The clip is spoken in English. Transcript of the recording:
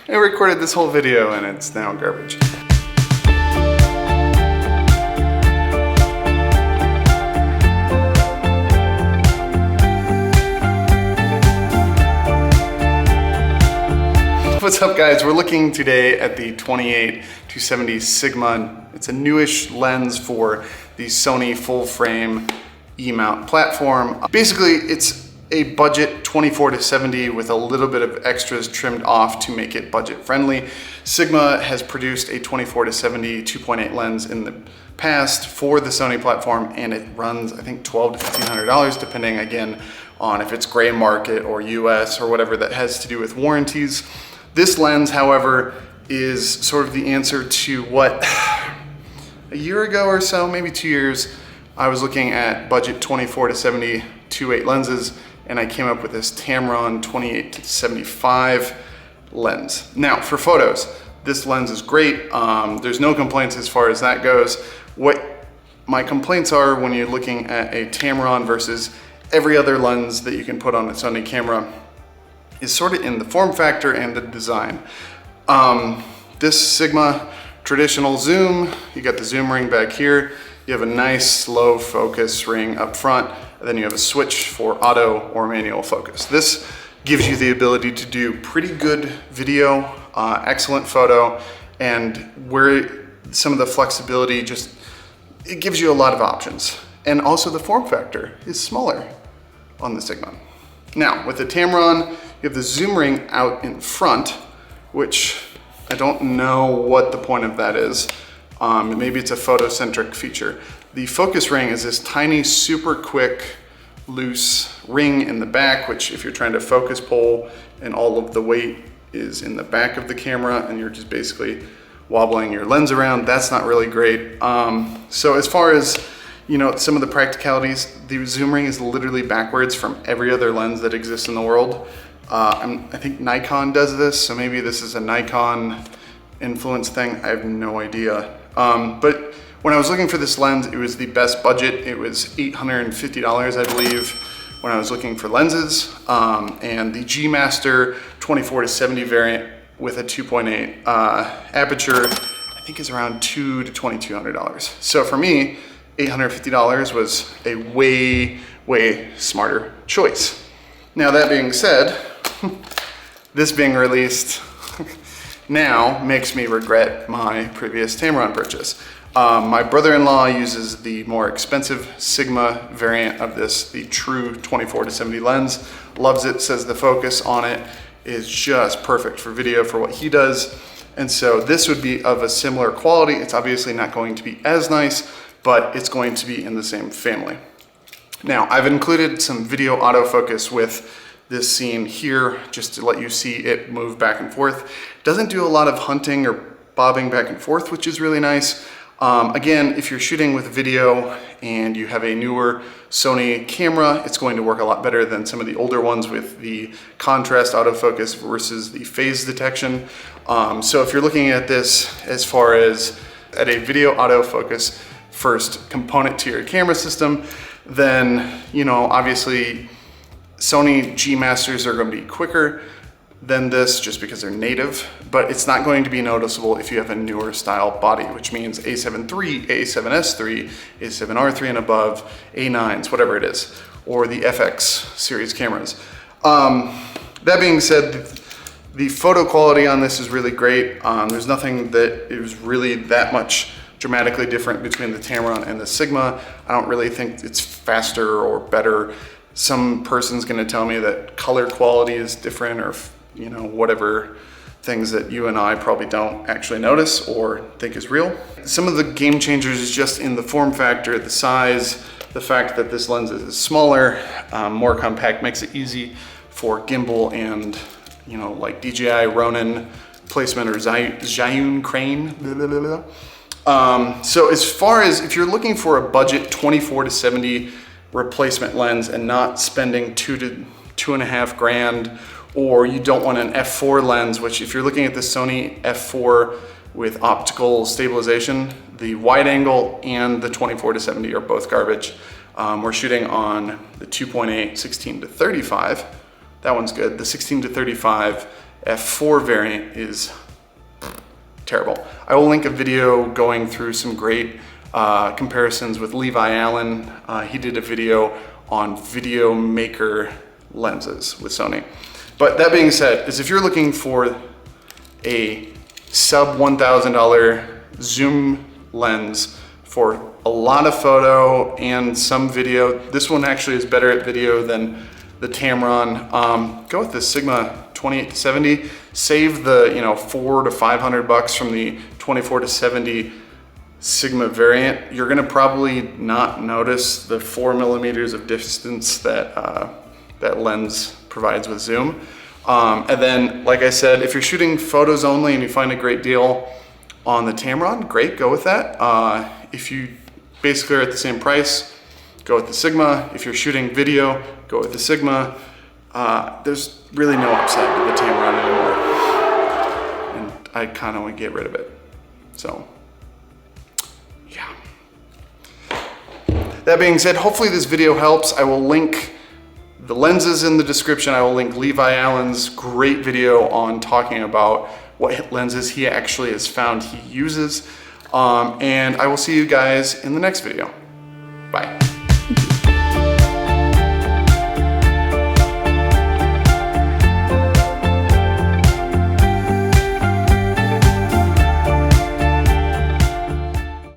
I recorded this whole video and it's now garbage. What's up guys? We're looking today at the 28-70 Sigma. It's a newish lens for the Sony full frame E-mount platform. Basically, it's a budget 24-70 with a little bit of extras trimmed off to make it budget friendly. Sigma has produced a 24-70 2.8 lens in the past for the Sony platform, and it runs I think $1,200 to $1,500 depending again on if it's gray market or US or whatever that has to do with warranties. This lens, however, is sort of the answer to what, a year ago or so, maybe 2 years, I was looking at budget 24-70 2.8 lenses, and I came up with this Tamron 28-75 lens. Now, for photos, this lens is great. There's no complaints as far as that goes. What my complaints are when you're looking at a Tamron versus every other lens that you can put on a Sony camera is sort of in the form factor and the design. This Sigma traditional zoom, you got the zoom ring back here, you have a nice slow focus ring up front, and then you have a switch for auto or manual focus. This gives you the ability to do pretty good video, excellent photo, and where some of the flexibility it gives you a lot of options. And also the form factor is smaller on the Sigma. Now, with the Tamron, you have the zoom ring out in front, which I don't know what the point of that is. Maybe it's a photocentric feature. The focus ring is this tiny, super quick, loose ring in the back, which if you're trying to focus pull and all of the weight is in the back of the camera and you're just basically wobbling your lens around, that's not really great. So as far as some of the practicalities, the zoom ring is literally backwards from every other lens that exists in the world. I think Nikon does this, so maybe this is a Nikon influence thing. I have no idea. But when I was looking for this lens, it was the best budget. It was $850, I believe, when I was looking for lenses. And the G Master 24-70 variant with a 2.8 aperture, I think is around $200 to $2,200. So for me, $850 was a way smarter choice. Now that being said, this being released now makes me regret my previous Tamron purchase. My brother-in-law uses the more expensive Sigma variant of this, the true 24-70 lens. Loves it, says the focus on it is just perfect for video for what he does. And so this would be of a similar quality. It's obviously not going to be as nice, but it's going to be in the same family. Now, I've included some video autofocus with this scene here, just to let you see it move back and forth. Doesn't do a lot of hunting or bobbing back and forth, which is really nice. Again, if you're shooting with video and you have a newer Sony camera, it's going to work a lot better than some of the older ones with the contrast autofocus versus the phase detection. So if you're looking at this as far as at a video autofocus first component to your camera system, then obviously Sony G Masters are going to be quicker than this just because they're native, but it's not going to be noticeable if you have a newer style body, which means A7III, A7S III, A7R III and above, A9s, whatever it is, or the FX series cameras. That being said, the photo quality on this is really great. There's nothing that is really that much dramatically different between the Tamron and the Sigma. I don't really think it's faster or better. Some person's gonna tell me that color quality is different, or whatever things that you and I probably don't actually notice or think is real. Some of the game changers is just in the form factor, the size, the fact that this lens is smaller, more compact, makes it easy for gimbal and like DJI Ronin placement or Zhiyun crane. Blah, blah, blah. So as far as if you're looking for a budget 24-70 replacement lens and not spending $2,000 to $2,500 grand, or you don't want an f4 lens, which if you're looking at the Sony f4 with optical stabilization, the wide angle and the 24-70 are both garbage. We're shooting on the 2.8 16-35. That one's good. The 16-35 f4 variant is terrible. I will link a video going through some great comparisons with Levi Allen. He did a video on Videmicro lenses with Sony. But that being said, if you're looking for a sub $1,000 zoom lens for a lot of photo and some video, this one actually is better at video than the Tamron. Go with the Sigma 28-70. Save the $400 to $500 from the 24 to 70 Sigma variant. You're gonna probably not notice the 4 millimeters of distance that that lens provides with zoom. And then, like I said, if you're shooting photos only and you find a great deal on the Tamron, great, go with that. If you basically are at the same price, go with the Sigma. If you're shooting video, go with the Sigma. There's really no upside to the Tamron anymore, and I kind of want to get rid of it. So, yeah. That being said, hopefully this video helps. I will link the lenses in the description. I will link Levi Allen's great video on talking about what lenses he actually has found he uses. And I will see you guys in the next video. Bye.